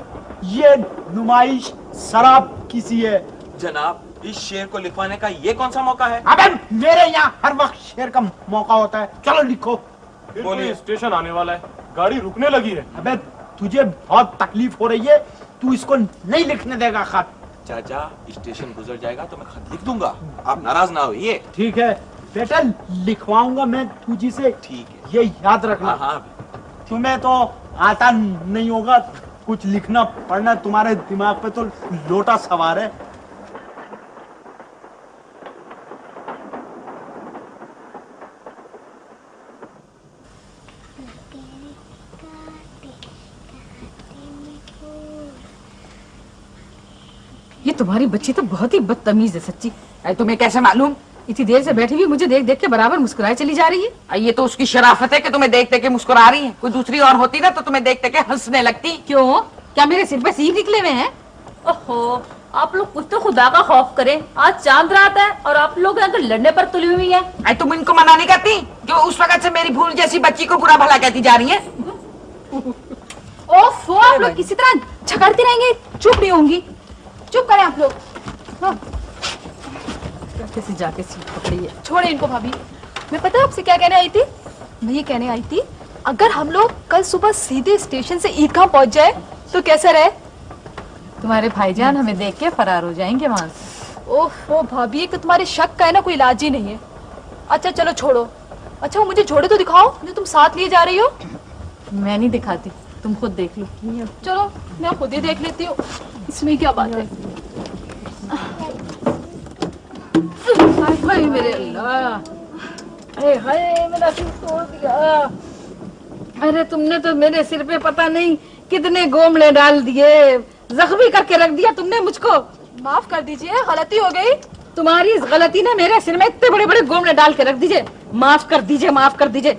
ये नुमाइश शराब की सी है। जनाब इस शेर को लिखवाने का ये कौन सा मौका है? अबे मेरे यहाँ हर वक्त शेर का मौका होता है। चलो लिखो। बोलिए। स्टेशन आने वाला है, गाड़ी रुकने लगी है। अबे तुझे बहुत तकलीफ हो रही है, तू इसको नहीं लिखने देगा खत। चाचा स्टेशन गुजर जाएगा तो मैं खत लिख दूंगा, आप नाराज ना होइए। ठीक है बेटा, लिखवाऊंगा मैं तुझे से। ठीक है, ये याद रखना। हाँ। तुम्हें तो आता नहीं होगा कुछ लिखना पढ़ना, तुम्हारे दिमाग पे तो लोटा सवार है। ये तुम्हारी बच्ची तो बहुत ही बदतमीज है सच्ची। अरे तुम्हें कैसे मालूम? इतनी देर से बैठी हुई मुझे देख देख के बराबर मुस्कुराए चली जा रही है। ये तो उसकी शराफत है कि तुम्हें देख देख के मुस्कुरा रही है। कोई दूसरी और होती ना तो तुम्हें देख देख के हंसने लगती। क्यों? क्या मेरे सिर पे सींग निकले हुए हैं? ओहो, आप लोग कुछ तो खुदा का खौफ करें। आज चांद रात है और आप लोग यहाँ तो लड़ने पर तुली हुई है। अरे तुम इनको मना नहीं करती कि उस वक्त से मेरी भूल जैसी बच्ची को बुरा भला कहती जा रही है? ओफो, आप लोग किसी तरह झगड़ते रहेंगे, चुप नहीं होंगी। चुप करें आप लोग। हाँ। कैसे जाके सीट पकड़ी है। छोड़े इनको भाभी। मैं पता है आपसे क्या कहने आई थी? मैं ये कहने आई थी, अगर हम लोग कल सुबह सीधे स्टेशन से ईदगाह पहुंच जाए तो कैसा रहे? तुम्हारे भाईजान हमें देख के फरार हो जाएंगे वहां से। ओहो भाभी, कि तुम्हारे शक का है ना कोई इलाज ही नहीं है। अच्छा चलो छोड़ो। अच्छा वो मुझे जोड़े तो दिखाओ जो तुम साथ लिए जा रही हो। मैं नहीं दिखाती, तुम खुद देख लो। चलो मैं खुद ही देख लेती हूँ, इसमें क्या बात है। हाय मेरे अल्लाह, अरे हाय मेरा सिर तोड़ दिया। अरे तुमने तो मेरे सिर पे पता नहीं कितने गोमड़े डाल दिए, जख्मी करके रख दिया तुमने मुझको। माफ कर दीजिए, गलती हो गई। तुम्हारी इस गलती ने मेरे सिर में इतने बड़े बड़े गोमड़े डाल के रख दीजिए। माफ कर दीजिए, माफ कर दीजिए।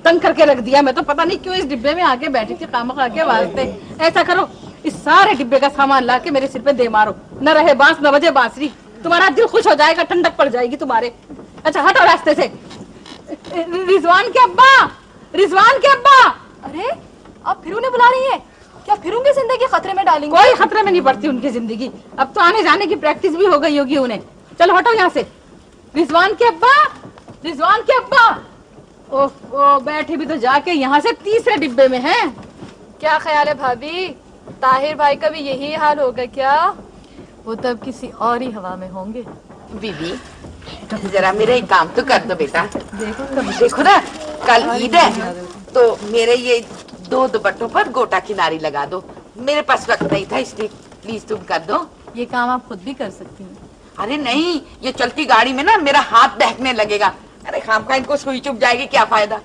तंग करके रख दिया। मैं तो पता नहीं क्यों इस डिब्बे में आके बैठी थी खामखा के वास्ते। ऐसा करो, इस सारे डिब्बे का सामान ला के मेरे सिर पे दे मारो। न रहे बांस न बजे बांसुरी। तुम्हारा दिल खुश हो जाएगा, ठंडक पड़ जाएगी तुम्हारे। अच्छा हटो रास्ते से। रिजवान के अब्बा, रिजवान के अब्बा। अरे आप फिर उन्हें बुला रही हैं? क्या फिर उनकी जिंदगी खतरे में डालेंगे? कोई खतरे में नहीं पड़ती उनकी जिंदगी। अब तो आने जाने की प्रैक्टिस भी हो गई होगी उन्हें। चलो हटो यहाँ से। रिजवान के अब्बा, रिजवान के अब्बा। ओह, बैठे भी तो जाके यहाँ से तीसरे डिब्बे में हैं। क्या ख्याल है भाभी, ताहिर भाई का भी यही हाल होगा क्या? वो तब किसी और ही हवा में होंगे। बीबी तो जरा मेरा एक काम तो कर दो बेटा। देखो ना, कल ईद है तो मेरे ये 2 दुपट्टों पर गोटा किनारी लगा दो। मेरे पास वक्त नहीं था इसलिए प्लीज तुम कर दो। ये काम आप खुद भी कर सकती हैं। अरे नहीं, ये चलती गाड़ी में ना मेरा हाथ बहकने लगेगा। अरे खामखा इनको सुई चुभ जाएगी, क्या फायदा।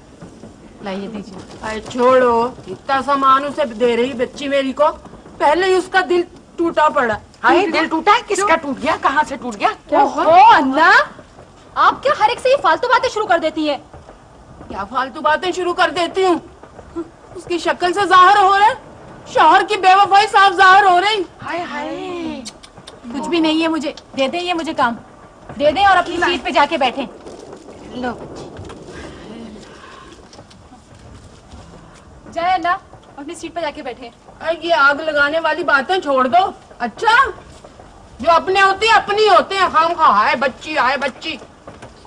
लाइए दीजिए। अरे छोड़ो, इतना सामान उसे दे रही बच्ची मेरी को, पहले ही उसका दिल टूटा पड़ा। हाँ, दिल टूटा है? किसका टूट गया, कहाँ से टूट गया? क्या हो अल्लाह, आप क्या हर एक से ये फालतू बातें शुरू कर देती हैं? क्या फालतू बातें शुरू कर देती हूँ? उसकी शक्ल से जाहिर हो रहा है, शौहर की बेवफाई साफ जाहिर हो रही। हाय हाय, कुछ भी नहीं है मुझे, दे दें ये मुझे काम, दे दें और अपनी सीट पे जाके बैठें। लो जय अल्लाह, अपनी सीट पे जाके बैठे। ये आग लगाने वाली बातें छोड़ दो। अच्छा, जो अपने होते हैं अपनी होते हैं। हम हाय बच्ची, हाय बच्ची,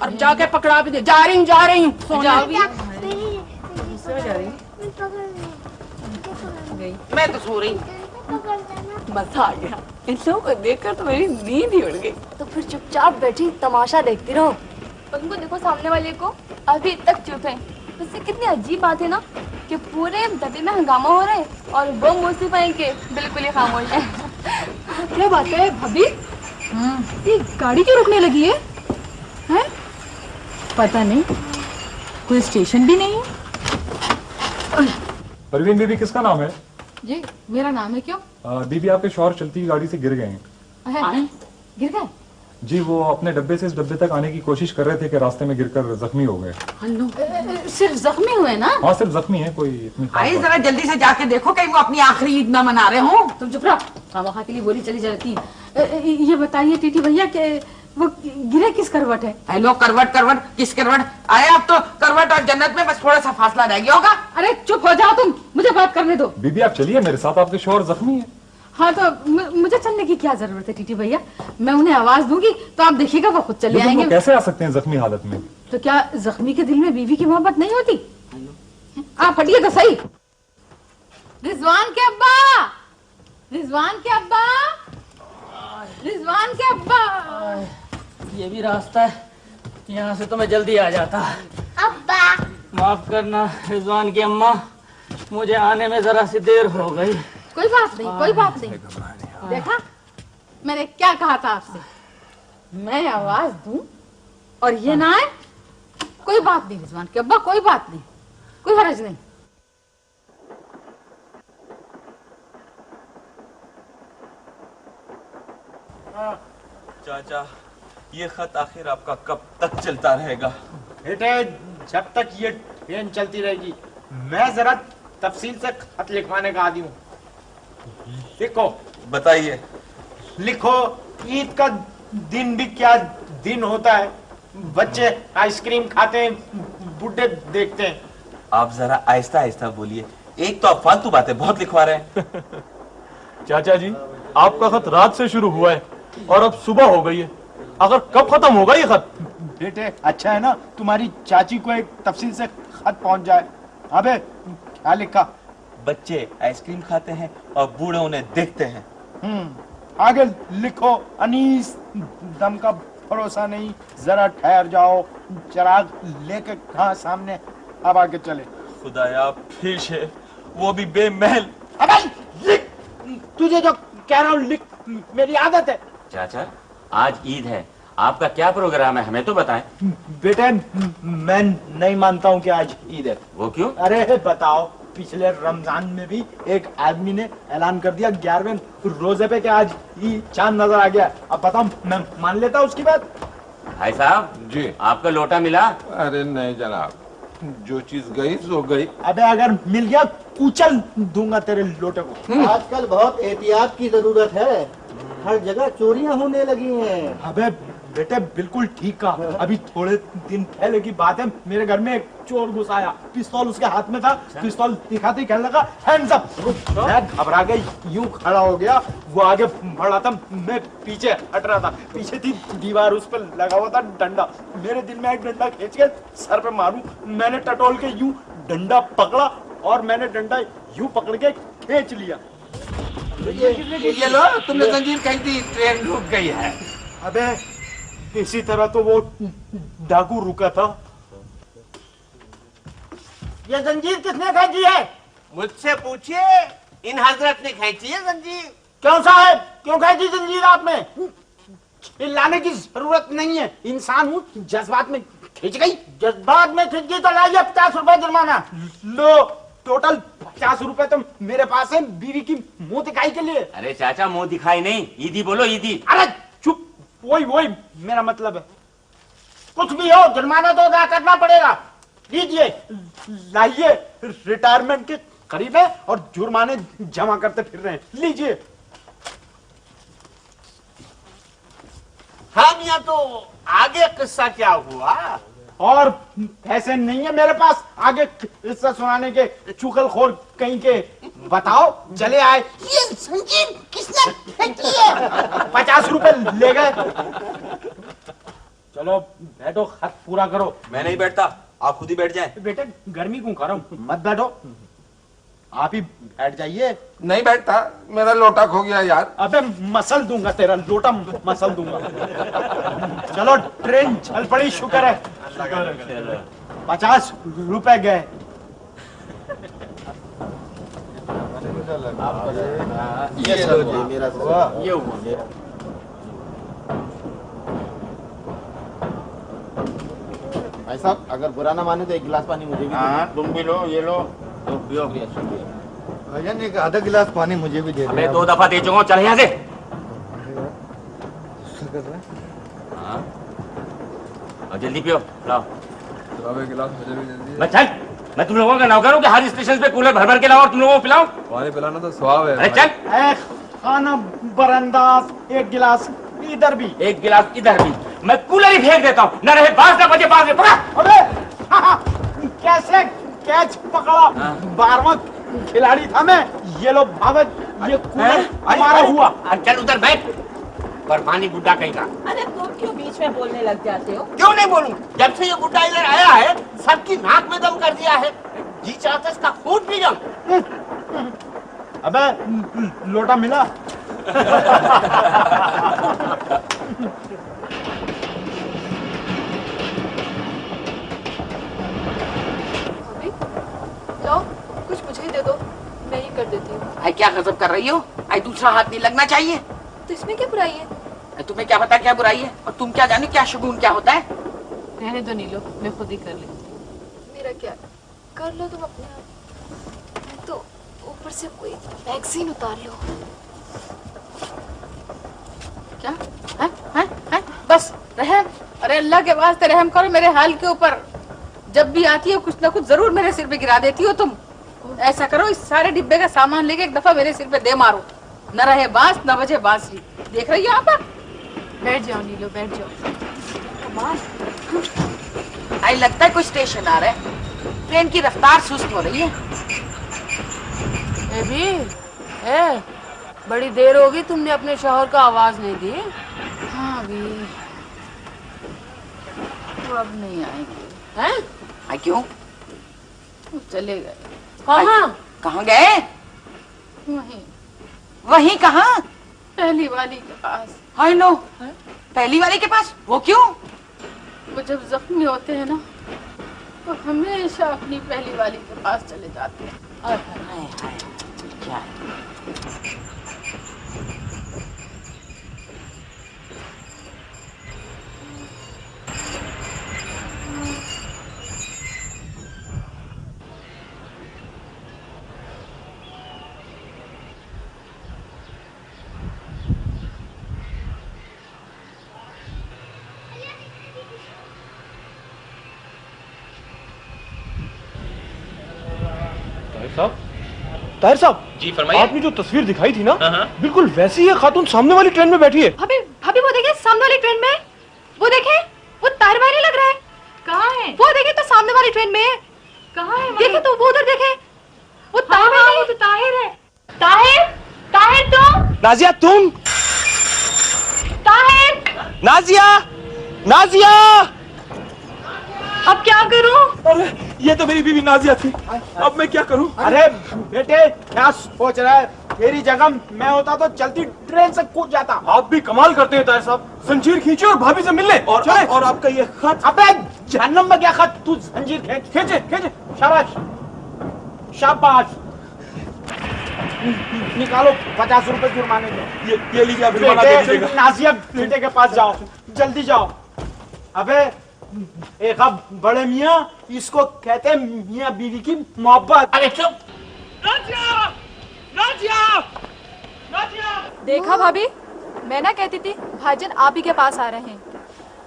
और जाके पकड़ा भी दे। जा रही हूँ मैं तो सो रही। मजा आ गया, इन लोगों को देखकर तो मेरी नींद ही उड़ गई। तो फिर चुपचाप बैठी तमाशा देखती रहो। उनको देखो, सामने वाले को अभी तक चुप है। उससे कितनी अजीब बात है ना कि पूरे डब्बे में हंगामा हो रहा है और वो मुझसे पाएं के बिल्कुल ही खामोश है। क्या बात है भाभी, ये गाड़ी क्यों रुकने लगी है? हैं? पता नहीं, कोई स्टेशन भी नहीं है। परवीन बीबी किसका नाम है? जी मेरा नाम है। क्यों? बीबी आपके शौहर चलती गाड़ी से गिर गए हैं। गिर गए? जी, वो अपने डब्बे से इस डब्बे तक आने की कोशिश कर रहे थे कि रास्ते में गिरकर जख्मी हो गए। सिर्फ जख्मी हुए ना? हाँ, सिर्फ जख्मी है, कोई इतनी खास आई बात जरा जल्दी से जाके देखो कहीं वो अपनी आखिरी ईद ना मना रहे हो। तुम चुप रहो, खामखा के लिए बोली चली जाती है। ये बताइए टीटी भैया कि वो गिरे किस करवट है? हेलो, करवट करवट किस करवट आए? अब तो करवट और जन्नत में बस थोड़ा सा फासला रह गया होगा। अरे चुप हो जाओ तुम, मुझे बात करने दो। बीबी आप चलिए मेरे साथ, आपके शौहर जख्मी है। हाँ तो मुझे चलने की क्या जरूरत है टीटी भैया? मैं उन्हें आवाज दूंगी तो आप देखिएगा वो खुद चले आएंगे। कैसे आ सकते हैं जख्मी हालत में? तो क्या जख्मी के दिल में बीवी की मोहब्बत नहीं होती? आप हटिए तो सही। रिजवान के अब्बा, रिजवान के अब्बा, रिजवान के अब्बा। ये भी रास्ता है, यहाँ से तो मैं जल्दी आ जाता। अब्बा माफ करना रिजवान की अम्मा, मुझे आने में जरा सी देर हो गई। कोई बात नहीं, कोई बात नहीं। देखा मैंने क्या कहा था आपसे, मैं आवाज दूं और ये ना आए, कोई बात नहीं रिजवान के अब्बा, कोई बात नहीं, कोई हर्ज नहीं। चाचा, ये खत आखिर आपका कब तक चलता रहेगा? बेटे, जब तक ये ट्रेन चलती रहेगी मैं जरा तफसील से खत लिखवाने का आदी हूँ। लिखो। बताइए। लिखो, ईद का दिन भी क्या दिन होता है। बच्चे आइसक्रीम खाते हैं, बुड्ढे देखते हैं। आप जरा आहिस्ता आहिस्ता बोलिए, एक तो आप फालतू बातें बहुत लिखवा रहे हैं। चाचा जी, आपका खत रात से शुरू हुआ है और अब सुबह हो गई है। अगर कब खत्म होगा ये खत? बेटे, अच्छा है ना तुम्हारी चाची को एक तफसील से खत पहुंच जाए। अबे क्या लिखा? बच्चे आइसक्रीम खाते हैं और बूढ़े उन्हें देखते हैं। आगे लिखो, अनीस दम का भरोसा नहीं, जरा ठहर जाओ, चिराग लेके कहाँ सामने, अब आगे चले। खुदाया फिर से, वो भी बेमहल। अबे लिख, तुझे जो कह रहा हूँ लिख, मेरी आदत है। चाचा, आज ईद है, आपका क्या प्रोग्राम है हमें तो बताएं। बेटे, मैं नहीं मानता हूँ कि आज ईद है। वो क्यों? अरे बताओ, पिछले रमजान में भी एक आदमी ने ऐलान कर दिया 11वें रोजे पे कि आज चांद नजर आ गया। अब बताओ, मैं मान लेता उसकी बात? भाई साहब जी, आपका लोटा मिला? अरे नहीं जनाब, जो चीज गई सो गई। अबे अगर मिल गया कुचल दूंगा तेरे लोटे को। आजकल बहुत एहतियात की जरूरत है, हर जगह चोरियां होने लगी हैं। अबे बेटे बिल्कुल ठीक कहा। अभी थोड़े दिन पहले की बात है, मेरे घर में एक चोर घुस आया, पिस्तौल उसके हाथ में था, पिस्तौल दिखाते ही कहने लगा हैंड्स अप। मैं घबरा गई, यूं खड़ा हो गया, वो आगे बढ़ा था, मैं पीछे हट रहा था, पीछे थी दीवार, उस पर लगा हुआ था डंडा। मेरे दिल में एक डंडा खींच के सर पे मारूं, मैंने टटोल के यूं डंडा पकड़ा और मैंने डंडा यूं पकड़ के खींच लिया। ये लो, तुमने जंजीर कही थी, ट्रेन रुक गई है। अबे इसी तरह तो वो डाकू रुका था। ये जंजीर किसने खींची है? मुझसे पूछिए, इन हजरत ने खींची है जंजीर। क्यों साहब, क्यों खींची जंजीर आपने? चिल्लाने की जरूरत नहीं है, इंसान हूँ, जज्बात में खींच गई। जज्बात में खींच गई तो लाइए 50 रुपए जुर्माना। लो, टोटल 50 रुपए तो मेरे पास है बीवी की मुंह दिखाई के लिए। अरे चाचा मुंह दिखाई नहीं, ईदी बोलो ईदी। अरे चुप, वही मेरा मतलब है। कुछ भी हो, जुर्माना तो अदा करना पड़ेगा। लीजिए, लाइए, रिटायरमेंट के करीब है और जुर्माने जमा करते फिर रहे हैं, लीजिए। हाँ मियां, तो आगे किस्सा क्या हुआ? और पैसे नहीं है मेरे पास आगे किस्सा सुनाने के, चुगलखोर कहीं के। बताओ, चले आए। ये संजीव किसने खींची है? 50 रुपए ले गए। चलो बैठो, खत पूरा करो। मैं नहीं बैठता, आप खुद ही बैठ जाएं। बेटे गर्मी क्यों कर रहा हूं, मत बैठो, आप ही बैठ जाइए। नहीं बैठता, मेरा लोटा खो गया यार। अबे मसल दूंगा, तेरा लोटा मसल दूंगा। चलो ट्रेन चल पड़ी, शुक्र है। 50 रुपए गए। ये लो जी, मेरा ये हुआ मेरा। भाई साहब, अगर बुरा ना माने तो एक गिलास पानी मुझे भी। हाँ, तुम भी लो, ये लो, तो पियो। भैया एक आधा गिलास पानी मुझे भी दे दो। अबे 2 दफा दे चुका हूं, चल यहाँ से। हाँ, और जल्दी पियो, लाओ। एक गिलास मुझे भी दे दीजिए। मैं चल, मैं तुम लोगों का नौकर हूँ कि हर स्टेशन पे कूलर भर भर के लाओ और तुम लोगों को पिलाओ। पानी पिलाना तो स्वभाव है। अरे चल। खाना बरंदाज, एक गिलास इधर भी, एक गिलास इधर भी। मैं कूलर ही फेंक देता हूँ, न रहे बांस न बजे बांस में पड़ा। अबे कैसे कैच पकड़ा? 12वां खिलाड़ी था मैं। ये लो भावत, ये कूलर हमारा हुआ। चल उधर बैठ, पर पानी गुड्डा कहीं का। अरे तुम क्यों बीच में बोलने लग जाते हो? क्यों नहीं बोलूं? जब से ये गुड्डा इधर आया है, सबकी नाक में दम कर दिया है। जी चाहता इसका खून पी जाऊं। अबे लोटा मिला? लो, कुछ मुझे ही दे दो, मैं ही कर देती हूँ। आई क्या गजब कर रही हो? आई दूसरा हाथ नहीं लगना चाहिए। तो इसमें क्या बुराई है? तुम्हें क्या पता क्या बुराई है? और तुम क्या जानो क्या शगुन क्या होता है? रहने दो नीलो, मैं खुद ही कर लेती। मेरा क्या, कर लो तुम अपने आप। तो ऊपर से कोई मैगजीन उतार लो। क्या है? बस रहम, अरे अल्लाह के वास्ते रहम करो मेरे हाल के ऊपर। जब भी आती हो कुछ ना कुछ जरूर मेरे सिर पे गिरा देती हो तुम। ऐसा करो, इस सारे डिब्बे का सामान लेके एक दफा मेरे सिर पे दे मारो, न रहे बांस न बजे बांसुरी। देख रही हो आप? बैठ जाओ नीलो, बैठ जाओ। आई लगता है कोई स्टेशन आ रहा है, ट्रेन की रफ्तार सुस्त हो रही है। बड़ी देर होगी, तुमने अपने शौहर का आवाज नहीं दी। हाँ भी, वो अब नहीं आएंगे। हैं? क्यों? वो चले गए। कहाँ गए? वहीं कहाँ? पहली वाली के पास। हाय नो, पहली वाली के पास? वो क्यों? वो जब जख्मी होते हैं ना, तो हमेशा अपनी पहली वाली के पास चले जाते हैं। क्या? ताहिर साहब जी फरमाइए। आपने जो तस्वीर दिखाई थी ना, बिल्कुल वैसी ही खातून सामने वाली ट्रेन में बैठी है। भाभी, भाभी वो देखिए सामने वाली ट्रेन में। वो देखे, वो तार वाले लग रहा है। कहाँ है? वो देखे तो सामने वाली ट्रेन में है। कहाँ है? देखो तो वो उधर देखे, वो ताहिर है। वो तो ताहिर है। ताहिर, ताहिर तुम? नाजिया तुम? ताहिर, नाजिया, नाजिया! अब क्या करूं? अरे ये तो मेरी बीवी नाजिया थी, अब मैं क्या करूं? अरे बेटे क्या सोच रहा है? तेरी जगह मैं होता तो चलती ट्रेन से कूद जाता। आप भी कमाल करते हैं ताहिर साहब, जंजीर खींचे और भाभी से मिलने। और आपका ये खत? अबे जहन्नम में क्या खत? तू जंजीर खींच। खींचे खींचे। शाबाश शाबाश। निकालो 50 रुपए जुर्माने के। ये लीजिए, आप जुर्माना दे दीजिएगा। नाजिया बेटे के पास जाओ, जल्दी जाओ। अबे एक अब बड़े मियाँ, इसको कहते हैं मियाँ बीवी की मोहब्बत। अरे चुप। नाजिया, नाजिया, नाजिया। देखा भाभी, मैं ना कहती थी भाईजान आप ही के पास आ रहे हैं।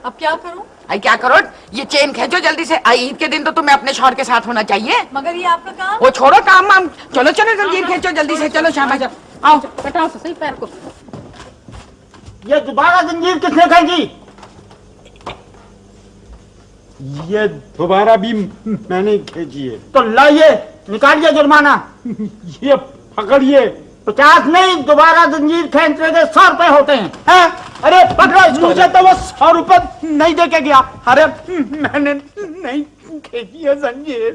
अब क्या करूं? आई क्या करो, ये चेन खींचो जल्दी से। आई ईद के दिन तो तुम्हें अपने शौहर के साथ होना चाहिए। मगर ये आपका काम। वो छोड़ो काम वाम, चलो चलो जंजीर खींचो जल्दी से। चलो शाबाश, आओ कटाओ तो सही पैर को। ये दोबारा जंजीर किसने खींची? ये दोबारा भी मैंने खींची है। तो लाइए, निकालिए जुर्माना। ये पकड़िए। 50 नहीं, दोबारा जंजीर खींचने के 100 रुपए होते हैं। अरे पकड़ो इसको। मुझे तो वो 100 रुपए नहीं दे के गया। अरे मैंने नहीं खींची है जंजीर।